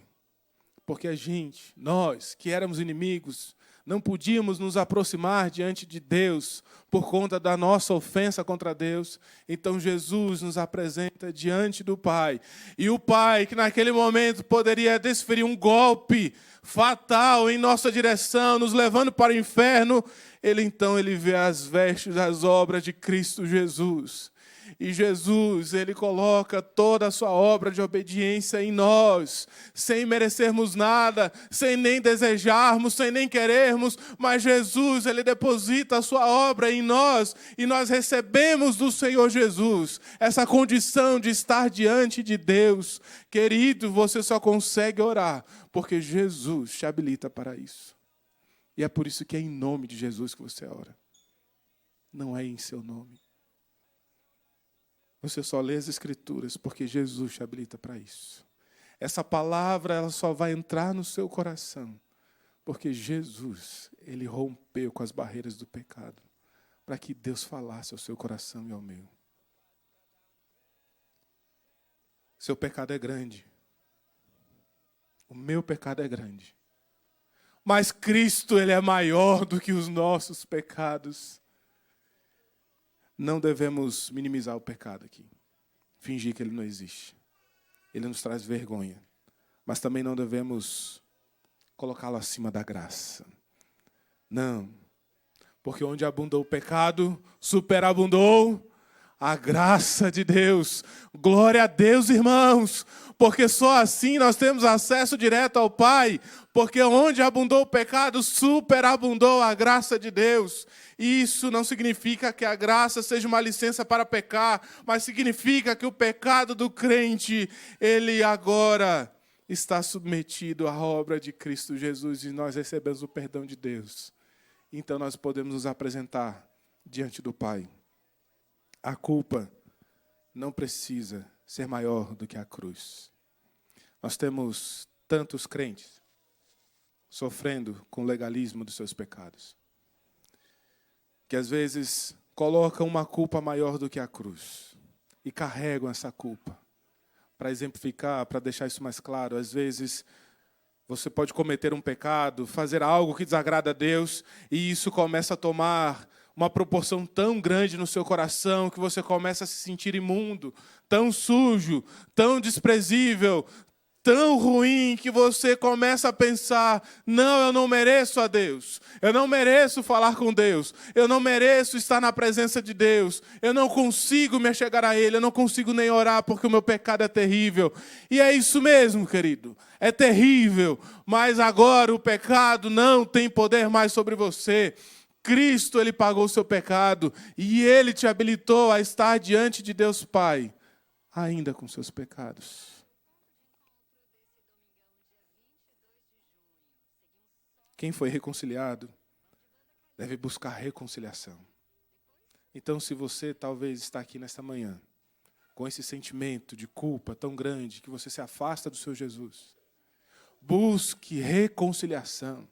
Porque a gente, nós, que éramos inimigos, não podíamos nos aproximar diante de Deus por conta da nossa ofensa contra Deus. Então Jesus nos apresenta diante do Pai. E o Pai, que naquele momento poderia desferir um golpe fatal em nossa direção, nos levando para o inferno, Ele vê as vestes, as obras de Cristo Jesus. E Jesus, Ele coloca toda a sua obra de obediência em nós, sem merecermos nada, sem nem desejarmos, sem nem querermos, mas Jesus, Ele deposita a sua obra em nós, e nós recebemos do Senhor Jesus essa condição de estar diante de Deus. Querido, você só consegue orar, porque Jesus te habilita para isso. E é por isso que é em nome de Jesus que você ora, não é em seu nome. Você só lê as Escrituras porque Jesus te habilita para isso. Essa palavra ela só vai entrar no seu coração porque Jesus, Ele rompeu com as barreiras do pecado. para que Deus falasse ao seu coração e ao meu. Seu pecado é grande. O meu pecado é grande. Mas Cristo, Ele é maior do que os nossos pecados. Não devemos minimizar o pecado aqui. Fingir que ele não existe. Ele nos traz vergonha. Mas também não devemos colocá-lo acima da graça. Não. Porque onde abundou o pecado, superabundou a graça de Deus. Glória a Deus, irmãos. Porque só assim nós temos acesso direto ao Pai. Porque onde abundou o pecado, superabundou a graça de Deus. E isso não significa que a graça seja uma licença para pecar, mas significa que o pecado do crente, ele agora está submetido à obra de Cristo Jesus e nós recebemos o perdão de Deus. Então nós podemos nos apresentar diante do Pai. A culpa não precisa ser maior do que a cruz. Nós temos tantos crentes sofrendo com o legalismo dos seus pecados, que às vezes colocam uma culpa maior do que a cruz e carregam essa culpa. Para exemplificar, para deixar isso mais claro, às vezes você pode cometer um pecado, fazer algo que desagrada a Deus, e isso começa a tomar uma proporção tão grande no seu coração que você começa a se sentir imundo, tão sujo, tão desprezível, tão ruim, que você começa a pensar: não, eu não mereço a Deus, eu não mereço falar com Deus, eu não mereço estar na presença de Deus, eu não consigo me achegar a Ele, eu não consigo nem orar porque o meu pecado é terrível. E é isso mesmo, querido, é terrível, mas agora o pecado não tem poder mais sobre você. Cristo, Ele pagou o seu pecado e Ele te habilitou a estar diante de Deus Pai, ainda com seus pecados. Quem foi reconciliado deve buscar reconciliação. Então, se você talvez está aqui nesta manhã com esse sentimento de culpa tão grande que você se afasta do seu Jesus, busque reconciliação.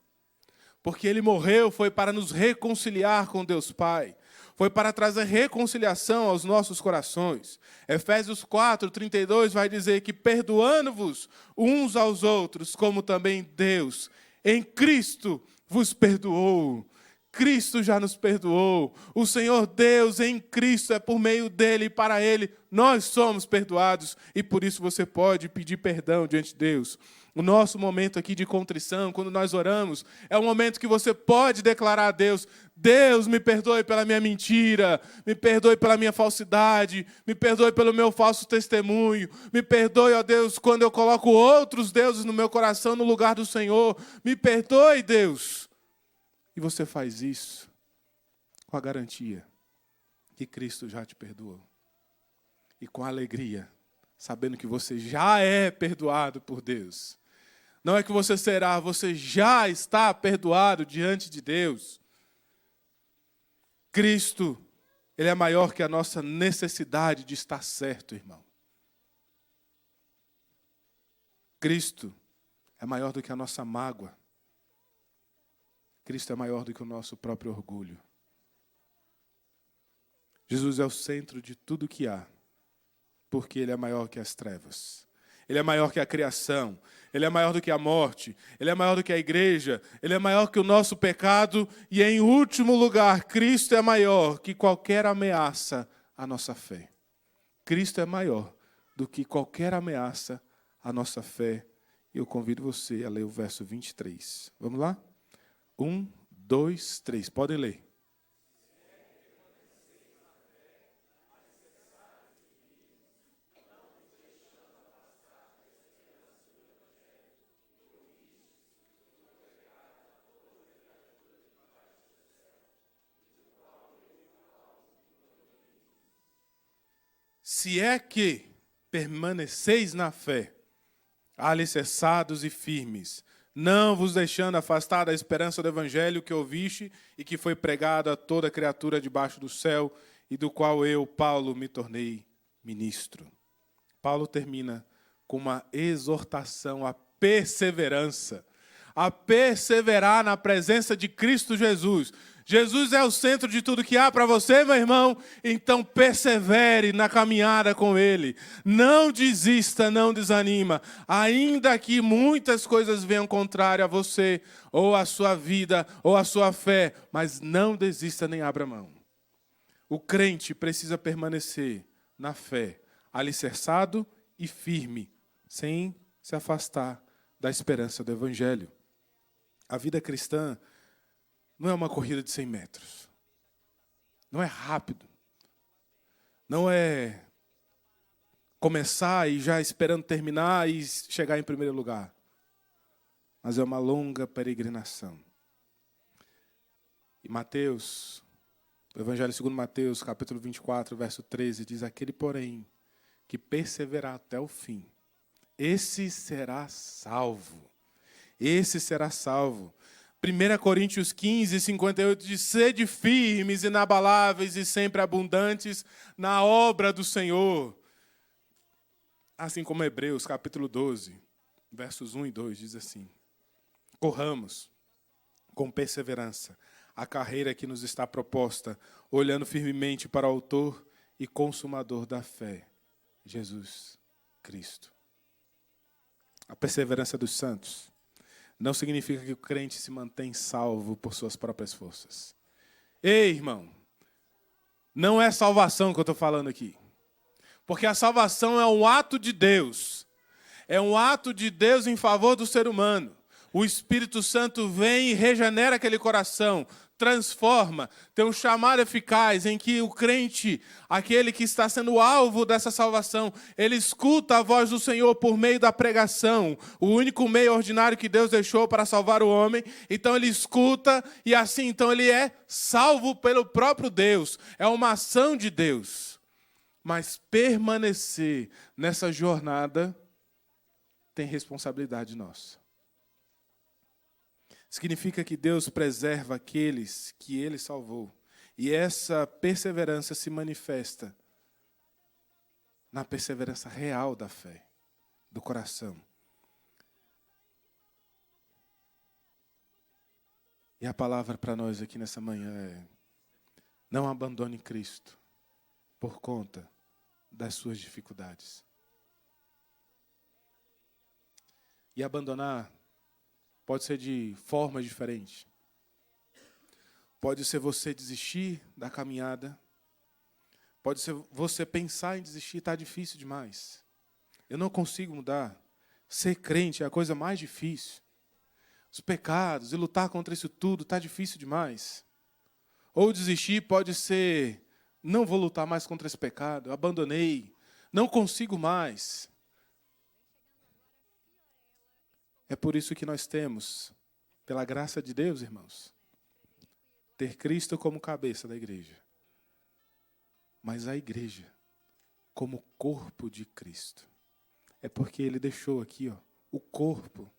Porque Ele morreu, foi para nos reconciliar com Deus Pai. Foi para trazer reconciliação aos nossos corações. Efésios 4:32 vai dizer que perdoando-vos uns aos outros, como também Deus em Cristo vos perdoou. Cristo já nos perdoou. O Senhor Deus em Cristo, é por meio dele e para ele nós somos perdoados. E por isso você pode pedir perdão diante de Deus. O nosso momento aqui de contrição, quando nós oramos, é um momento que você pode declarar a Deus: Deus, me perdoe pela minha mentira, me perdoe pela minha falsidade, me perdoe pelo meu falso testemunho, me perdoe, ó Deus, quando eu coloco outros deuses no meu coração no lugar do Senhor. Me perdoe, Deus. E você faz isso com a garantia que Cristo já te perdoou. E com alegria, sabendo que você já é perdoado por Deus. Não é que você será, você já está perdoado diante de Deus. Cristo, Ele é maior que a nossa necessidade de estar certo, irmão. Cristo é maior do que a nossa mágoa. Cristo é maior do que o nosso próprio orgulho. Jesus é o centro de tudo que há, porque Ele é maior que as trevas. Ele é maior que a criação. Ele é maior do que a morte. Ele é maior do que a igreja. Ele é maior que o nosso pecado. E, em último lugar, Cristo é maior que qualquer ameaça à nossa fé. Cristo é maior do que qualquer ameaça à nossa fé. E eu convido você a ler o verso 23. Vamos lá? 1, 2, 3. Podem ler. Se é que permaneceis na fé, alicerçados e firmes, não vos deixando afastar da esperança do evangelho que ouviste e que foi pregado a toda criatura debaixo do céu, e do qual eu, Paulo, me tornei ministro. Paulo termina com uma exortação à perseverança, a perseverar na presença de Cristo Jesus. Jesus é o centro de tudo que há para você, meu irmão. Então persevere na caminhada com Ele. Não desista, não desanima. Ainda que muitas coisas venham contrário a você, ou a sua vida, ou a sua fé. Mas não desista nem abra mão. O crente precisa permanecer na fé, alicerçado e firme, sem se afastar da esperança do Evangelho. A vida cristã não é uma corrida de 100 metros. Não é rápido. Não é começar e já esperando terminar e chegar em primeiro lugar. Mas é uma longa peregrinação. E Mateus, o Evangelho segundo Mateus, capítulo 24, verso 13, diz: aquele, porém, que perseverar até o fim, esse será salvo. Esse será salvo. 1 Coríntios 15, 58 diz: sede firmes, inabaláveis e sempre abundantes na obra do Senhor. Assim como Hebreus, capítulo 12, versos 1 e 2, diz assim: corramos com perseverança a carreira que nos está proposta, olhando firmemente para o autor e consumador da fé, Jesus Cristo. A perseverança dos santos não significa que o crente se mantém salvo por suas próprias forças. Ei, irmão, não é salvação que eu estou falando aqui. Porque a salvação é um ato de Deus. É um ato de Deus em favor do ser humano. O Espírito Santo vem e regenera aquele coração, transforma, tem um chamado eficaz em que o crente, aquele que está sendo alvo dessa salvação, ele escuta a voz do Senhor por meio da pregação, o único meio ordinário que Deus deixou para salvar o homem. Então ele escuta e assim então ele é salvo pelo próprio Deus. É uma ação de Deus. Mas permanecer nessa jornada tem responsabilidade nossa. Significa que Deus preserva aqueles que Ele salvou. E essa perseverança se manifesta na perseverança real da fé, do coração. E a palavra para nós aqui nessa manhã é: não abandone Cristo por conta das suas dificuldades. E abandonar pode ser de formas diferentes. Pode ser você desistir da caminhada. Pode ser você pensar em desistir, está difícil demais. Eu não consigo mudar. Ser crente é a coisa mais difícil. Os pecados e lutar contra isso tudo está difícil demais. Ou desistir pode ser: não vou lutar mais contra esse pecado, abandonei, não consigo mais. É por isso que nós temos, pela graça de Deus, irmãos, ter Cristo como cabeça da igreja. Mas a igreja como corpo de Cristo. É porque Ele deixou aqui, o corpo,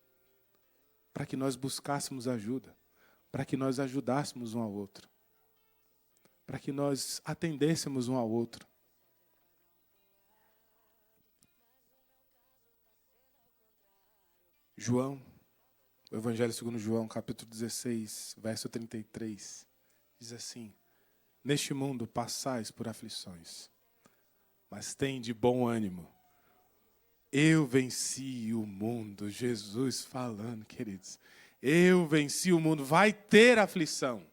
para que nós buscássemos ajuda, para que nós ajudássemos um ao outro, para que nós atendêssemos um ao outro. João, o Evangelho segundo João, capítulo 16, verso 33, diz assim: neste mundo passais por aflições, mas tende bom ânimo. Eu venci o mundo. Jesus falando, queridos. Eu venci o mundo. Vai ter aflição.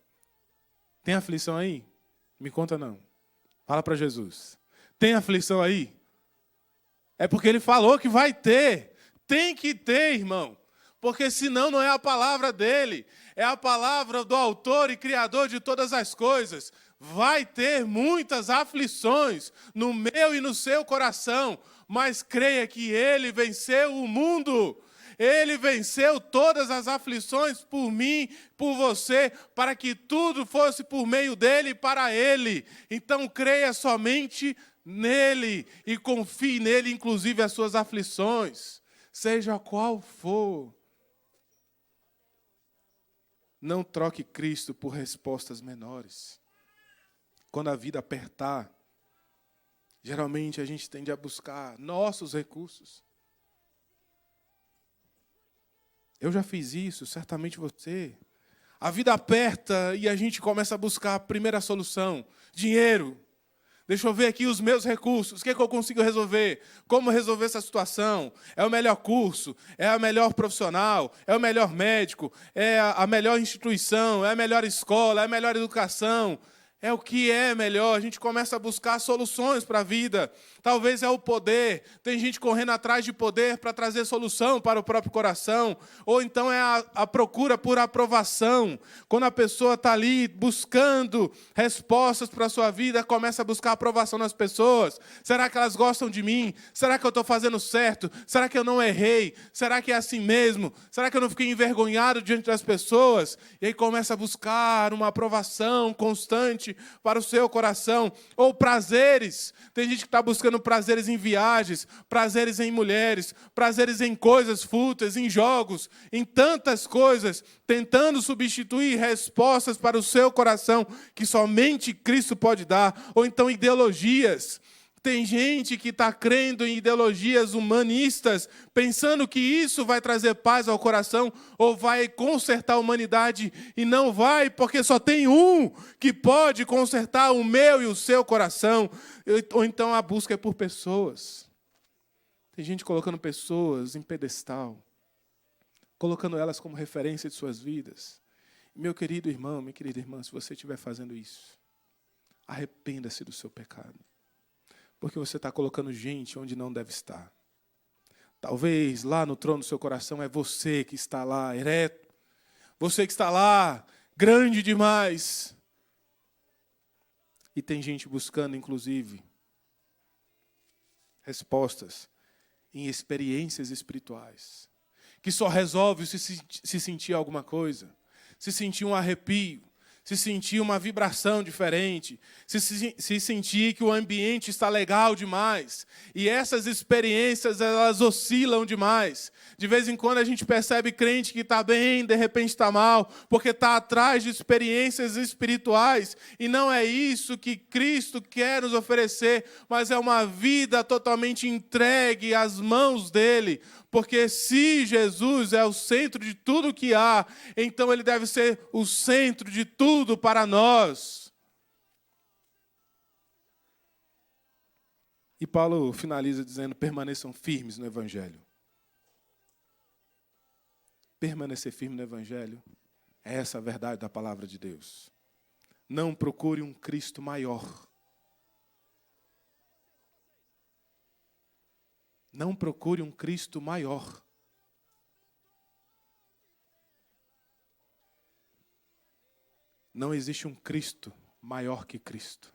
Tem aflição aí? Me conta não. Fala para Jesus. Tem aflição aí? É porque Ele falou que vai ter. Tem que ter, irmão, porque senão não é a palavra dele, é a palavra do autor e criador de todas as coisas. Vai ter muitas aflições no meu e no seu coração, mas creia que Ele venceu o mundo. Ele venceu todas as aflições por mim, por você, para que tudo fosse por meio dele e para Ele. Então creia somente nele e confie nele, inclusive as suas aflições. Seja qual for. Não troque Cristo por respostas menores. Quando a vida apertar, geralmente a gente tende a buscar nossos recursos. Eu já fiz isso, certamente você. A vida aperta e a gente começa a buscar a primeira solução. Dinheiro. Deixa eu ver aqui os meus recursos. O que é que eu consigo resolver? Como resolver essa situação? É o melhor curso? É a melhor profissional? É o melhor médico? É a melhor instituição? É a melhor escola? É a melhor educação? É o que é melhor. A gente começa a buscar soluções para a vida. Talvez é o poder. Tem gente correndo atrás de poder para trazer solução para o próprio coração. Ou então é a procura por aprovação. Quando a pessoa está ali buscando respostas para a sua vida, começa a buscar aprovação nas pessoas. Será que elas gostam de mim? Será que eu estou fazendo certo? Será que eu não errei? Será que é assim mesmo? Será que eu não fiquei envergonhado diante das pessoas? E aí começa a buscar uma aprovação constante para o seu coração. Ou prazeres. Tem gente que está buscando prazeres em viagens, prazeres em mulheres, prazeres em coisas fúteis, em jogos, em tantas coisas, tentando substituir respostas para o seu coração que somente Cristo pode dar. Ou então ideologias. Tem gente que está crendo em ideologias humanistas, pensando que isso vai trazer paz ao coração ou vai consertar a humanidade, e não vai, porque só tem um que pode consertar o meu e o seu coração. Ou então a busca é por pessoas. Tem gente colocando pessoas em pedestal, colocando elas como referência de suas vidas. Meu querido irmão, minha querida irmã, se você estiver fazendo isso, arrependa-se do seu pecado. Porque você está colocando gente onde não deve estar. Talvez lá no trono do seu coração é você que está lá ereto. Você que está lá grande demais. E tem gente buscando, inclusive, respostas em experiências espirituais. Que só resolve se sentir alguma coisa. Se sentir um arrepio. Se sentir uma vibração diferente, se sentir que o ambiente está legal demais. E essas experiências, elas oscilam demais. De vez em quando a gente percebe crente que está bem, de repente está mal, porque está atrás de experiências espirituais. E não é isso que Cristo quer nos oferecer, mas é uma vida totalmente entregue às mãos dele. Porque se Jesus é o centro de tudo que há, então ele deve ser o centro de tudo para nós. E Paulo finaliza dizendo: permaneçam firmes no Evangelho. Permanecer firme no Evangelho é essa a verdade da palavra de Deus. Não procure um Cristo maior. Não procure um Cristo maior. Não existe um Cristo maior que Cristo.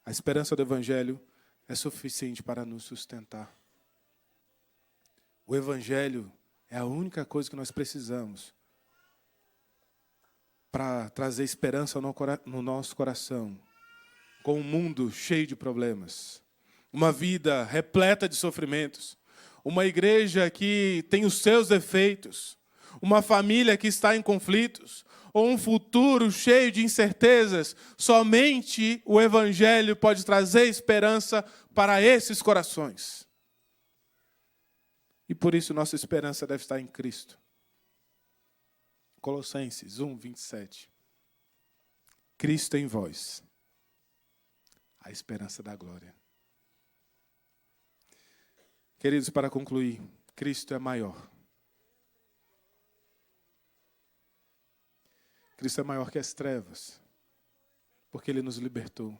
A esperança do Evangelho é suficiente para nos sustentar. O Evangelho é a única coisa que nós precisamos para trazer esperança no nosso coração, com um mundo cheio de problemas, uma vida repleta de sofrimentos, uma igreja que tem os seus defeitos, uma família que está em conflitos, ou um futuro cheio de incertezas. Somente o Evangelho pode trazer esperança para esses corações. E por isso nossa esperança deve estar em Cristo. Colossenses 1:27. Cristo em vós, a esperança da glória. Queridos, para concluir, Cristo é maior. Cristo é maior que as trevas, porque Ele nos libertou.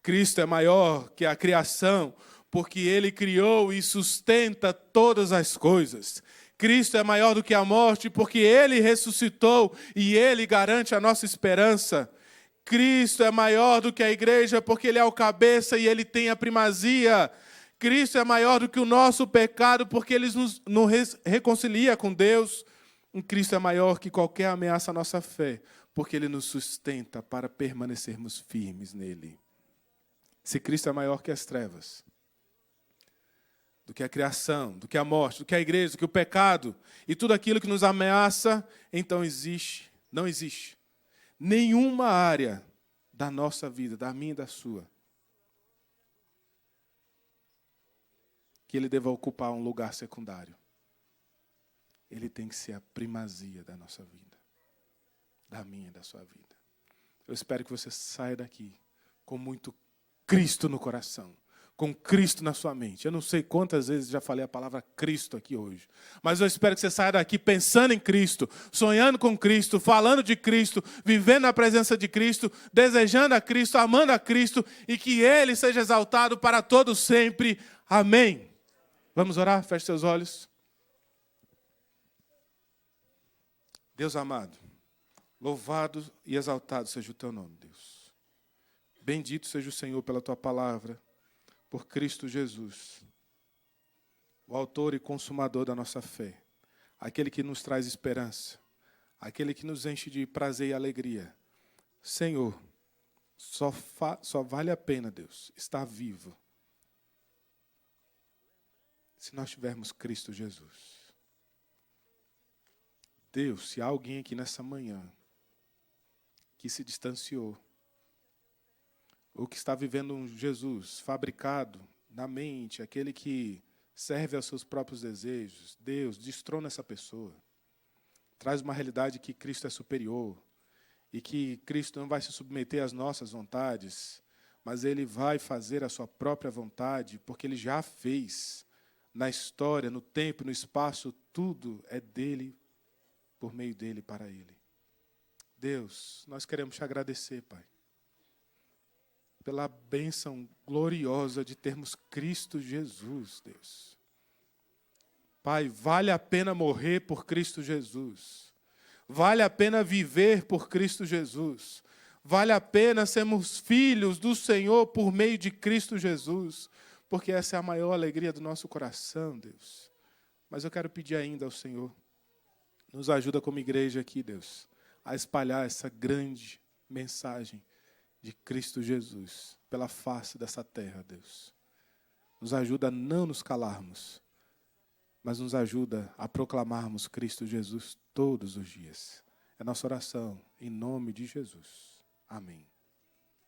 Cristo é maior que a criação, porque Ele criou e sustenta todas as coisas. Cristo é maior do que a morte, porque Ele ressuscitou e Ele garante a nossa esperança. Cristo é maior do que a igreja, porque Ele é o cabeça e Ele tem a primazia. Cristo é maior do que o nosso pecado, porque Ele nos reconcilia com Deus. Cristo é maior que qualquer ameaça à nossa fé, porque Ele nos sustenta para permanecermos firmes nele. Se Cristo é maior que as trevas, do que a criação, do que a morte, do que a igreja, do que o pecado e tudo aquilo que nos ameaça, então não existe nenhuma área da nossa vida, da minha e da sua, que Ele deva ocupar um lugar secundário. ele tem que ser a primazia da nossa vida, da minha e da sua vida. Eu espero que você saia daqui com muito Cristo no coração, com Cristo na sua mente. Eu não sei quantas vezes já falei a palavra Cristo aqui hoje, mas eu espero que você saia daqui pensando em Cristo, sonhando com Cristo, falando de Cristo, vivendo na presença de Cristo, desejando a Cristo, amando a Cristo, e que Ele seja exaltado para todos sempre. Amém. Vamos orar? Feche seus olhos. Deus amado, louvado e exaltado seja o teu nome, Deus. Bendito seja o Senhor pela tua palavra, por Cristo Jesus, o autor e consumador da nossa fé, aquele que nos traz esperança, aquele que nos enche de prazer e alegria. Senhor, só vale a pena, Deus, estar vivo se nós tivermos Cristo Jesus. Deus, se há alguém aqui nessa manhã que se distanciou, ou que está vivendo um Jesus fabricado na mente, aquele que serve aos seus próprios desejos, Deus, destrona essa pessoa. Traz uma realidade que Cristo é superior e que Cristo não vai se submeter às nossas vontades, mas Ele vai fazer a sua própria vontade, porque Ele já fez na história, no tempo, no espaço, tudo é dEle, por meio dEle, para Ele. Deus, nós queremos te agradecer, Pai, pela bênção gloriosa de termos Cristo Jesus, Deus. Pai, vale a pena morrer por Cristo Jesus. Vale a pena viver por Cristo Jesus. Vale a pena sermos filhos do Senhor por meio de Cristo Jesus, porque essa é a maior alegria do nosso coração, Deus. Mas eu quero pedir ainda ao Senhor, nos ajuda como igreja aqui, Deus, a espalhar essa grande mensagem de Cristo Jesus pela face dessa terra, Deus. Nos ajuda a não nos calarmos, mas nos ajuda a proclamarmos Cristo Jesus todos os dias. É nossa oração, em nome de Jesus. Amém.